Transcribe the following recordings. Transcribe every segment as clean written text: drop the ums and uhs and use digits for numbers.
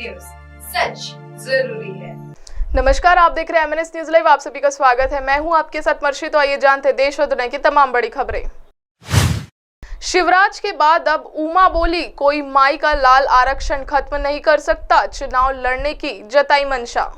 News, सच जरूरी है। नमस्कार, आप देख रहे हैं एमएनएस न्यूज लाइव। आप सभी का स्वागत है। मैं हूं आपके साथ मर्शी। तो आइए जानते हैं देश और दुनिया की तमाम बड़ी खबरें। शिवराज के बाद अब उमा बोली, कोई माई का लाल आरक्षण खत्म नहीं कर सकता, चुनाव लड़ने की जताई मंशा।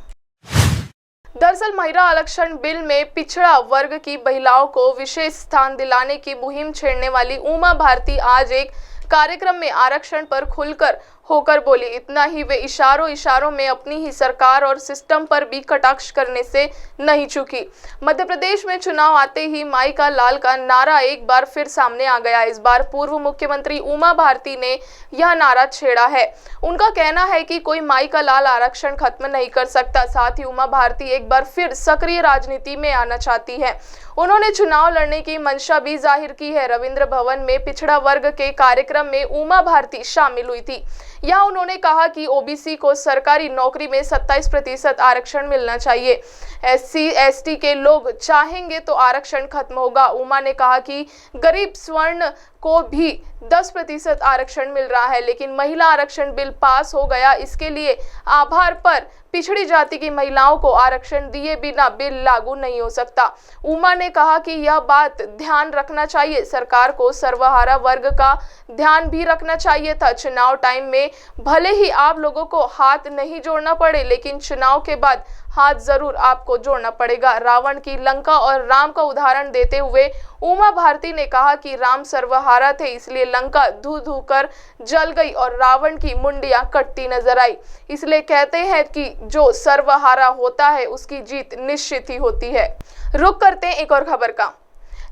दरअसल महिला आरक्षण बिल में पिछड़ा वर्ग की महिलाओं को विशेष स्थान दिलाने की मुहिम छेड़ने वाली उमा भारती आज एक कार्यक्रम में आरक्षण पर खुलकर होकर बोली। इतना ही, वे इशारों में अपनी ही सरकार और सिस्टम पर भी कटाक्ष करने से नहीं चूकी। मध्य प्रदेश में चुनाव आते ही माई का लाल का नारा एक बार फिर सामने आ गया। इस बार पूर्व मुख्यमंत्री उमा भारती ने यह नारा छेड़ा है। उनका कहना है कि कोई माई का लाल आरक्षण खत्म नहीं कर सकता। साथ ही उमा भारती एक बार फिर सक्रिय राजनीति में आना चाहती है। उन्होंने चुनाव लड़ने की मंशा भी जाहिर की है। रविंद्र भवन में पिछड़ा वर्ग के कार्यक्रम में उमा भारती शामिल हुई थी। यहाँ उन्होंने कहा कि ओबीसी को सरकारी नौकरी में 27% आरक्षण मिलना चाहिए। SC ST के लोग चाहेंगे तो आरक्षण खत्म होगा। उमा ने कहा कि गरीब स्वर्ण को भी 10% आरक्षण मिल रहा है, लेकिन महिला आरक्षण बिल पास हो गया। इसके लिए आभार पर पिछड़ी जाति की महिलाओं को आरक्षण दिए बिना बिल लागू नहीं हो सकता। उमा ने कहा कि यह बात ध्यान रखना चाहिए, सरकार को सर्वहारा वर्ग का ध्यान भी रखना चाहिए था। चुनाव टाइम में भले ही आप लोगों को हाथ नहीं जोड़ना पड़े, लेकिन चुनाव के बाद हाथ जरूर आपको जोड़ना पड़ेगा। रावण की लंका और राम का उदाहरण देते हुए उमा भारती ने कहा कि राम सर्वहारा थे, इसलिए लंका धू धू कर जल गई और रावण की मुंडियां कटती नजर आई। इसलिए कहते हैं कि जो सर्वहारा होता है उसकी जीत निश्चित ही होती है। रुक करते हैं एक और खबर का।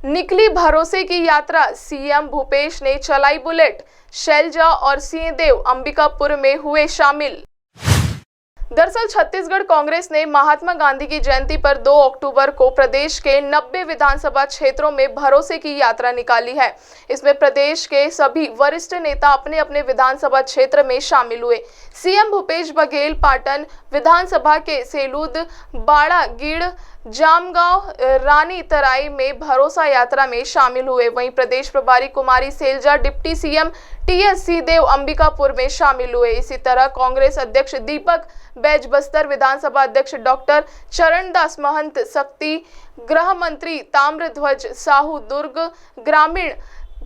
निकली भरोसे की यात्रा, सीएम भूपेश ने चलाई बुलेट, शैलजा और सिंहदेव अंबिकापुर में हुए शामिल। दरअसल छत्तीसगढ़ कांग्रेस ने महात्मा गांधी की जयंती पर 2 अक्टूबर को प्रदेश के 90 विधानसभा क्षेत्रों में भरोसे की यात्रा निकाली है। इसमें प्रदेश के सभी वरिष्ठ नेता अपने अपने विधानसभा क्षेत्र में शामिल हुए। सीएम भूपेश बघेल पाटन विधानसभा के सेलूद, बाड़ागीड़, जामगांव, रानी तराई में भरोसा यात्रा में शामिल हुए। वहीं प्रदेश प्रभारी Kumari Selja, deputy CM TS Singhdeo Ambikapur में शामिल हुए। इसी तरह कांग्रेस अध्यक्ष दीपक बैज बस्तर, विधानसभा अध्यक्ष डॉक्टर चरणदास महंत शक्ति, गृह मंत्री ताम्रध्वज साहू दुर्ग, ग्रामीण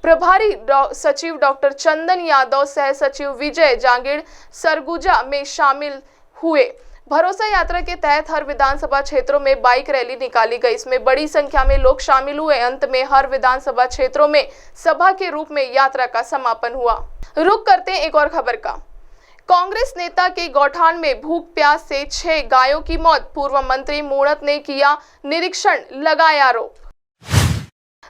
प्रभारी सचिव डॉक्टर चंदन यादव, सह सचिव विजय जांगिड़ सरगुजा में शामिल हुए। भरोसा यात्रा के तहत हर विधानसभा क्षेत्रों में बाइक रैली निकाली गई। इसमें बड़ी संख्या में लोग शामिल हुए। अंत में हर विधानसभा क्षेत्रों में सभा के रूप में यात्रा का समापन हुआ। रुक करते हैं एक और खबर का। कांग्रेस नेता के गौठान में भूख प्यास से 6 गायों की मौत, पूर्व मंत्री मूणत ने किया निरीक्षण, लगाया आरोप।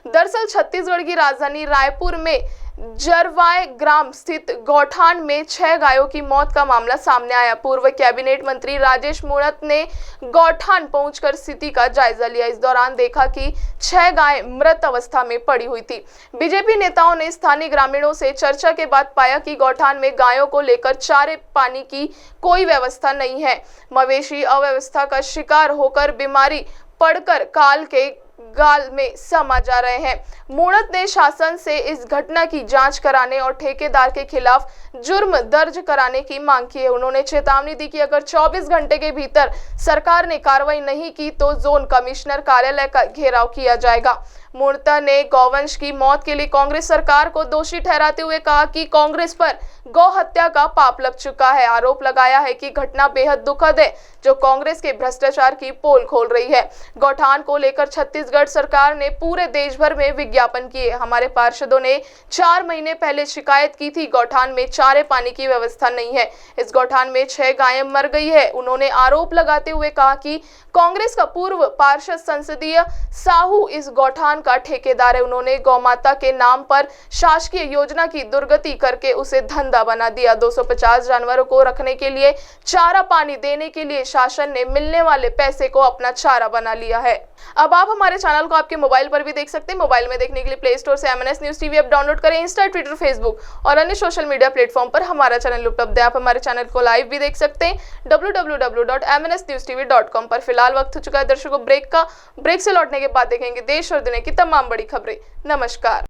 दरअसल छत्तीसगढ़ की राजधानी रायपुर में जरवाय ग्राम स्थित गौठान में 6 गायों की मौत का मामला सामने आया। पूर्व कैबिनेट मंत्री राजेश मूणत ने गौठान पहुंचकर स्थिति का जायजा लिया। इस दौरान देखा कि 6 गायें मृत अवस्था में पड़ी हुई थी। बीजेपी नेताओं ने स्थानीय ग्रामीणों से चर्चा के बाद पाया कि गौठान में गायों को लेकर चारे पानी की कोई व्यवस्था नहीं है। मवेशी अव्यवस्था का शिकार होकर बीमारी पड़कर काल के गाल में समा जा रहे हैं। मूणत ने शासन से इस घटना की जांच कराने और ठेकेदार के खिलाफ जुर्म दर्ज कराने की मांग की है। उन्होंने चेतावनी दी कि अगर 24 घंटे के भीतर सरकार ने कार्रवाई नहीं की तो जोन कमिश्नर कार्यालय का घेराव किया जाएगा। मूणत ने गौवंश की मौत के लिए कांग्रेस सरकार को दोषी ठहराते हुए कहा कि कांग्रेस पर गौ हत्या का पाप लग चुका है। आरोप लगाया है कि घटना बेहद दुखद है, जो कांग्रेस के भ्रष्टाचार की पोल खोल रही है। गौठान को लेकर छत्तीसगढ़ सरकार ने पूरे देश भर में विज्ञापन किए। हमारे पार्षदों ने 4 महीने पहले शिकायत की थी, गौठान में चारे पानी की व्यवस्था नहीं है। इस गौठान में 6 गायें मर गई है। उन्होंने आरोप लगाते हुए कहा कि कांग्रेस का पूर्व पार्षद संसदीय साहू इस गौठान का ठेकेदार है। उन्होंने गौमाता के नाम पर शासकीय योजना की दुर्गति करके उसे धंधा बना दिया। 250 जानवरों को रखने के लिए चारा पानी देने के लिए शासन ने मिलने वाले पैसे को अपना चारा बना लिया है। अब आप हमारे चैनल को आपके मोबाइल पर भी देख सकते हैं। मोबाइल में देखने के लिए प्ले स्टोर से MNS news TV app download करें। इंस्टा, ट्विटर, फेसबुक और अन्य सोशल मीडिया प्लेटफॉर्म पर हमारा चैनल उपलब्ध है। आप हमारे चैनल को लाइव भी देख सकते हैं www.mnsnewstv.com पर। फिलहाल वक्त हो चुका है दर्शकों ब्रेक का। ब्रेक से लौटने के बाद देखेंगे देश और दुनिया की तमाम बड़ी खबरें। नमस्कार।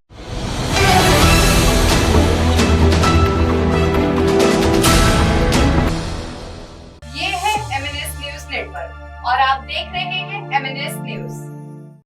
और आप देख रहे हैं MNS न्यूज।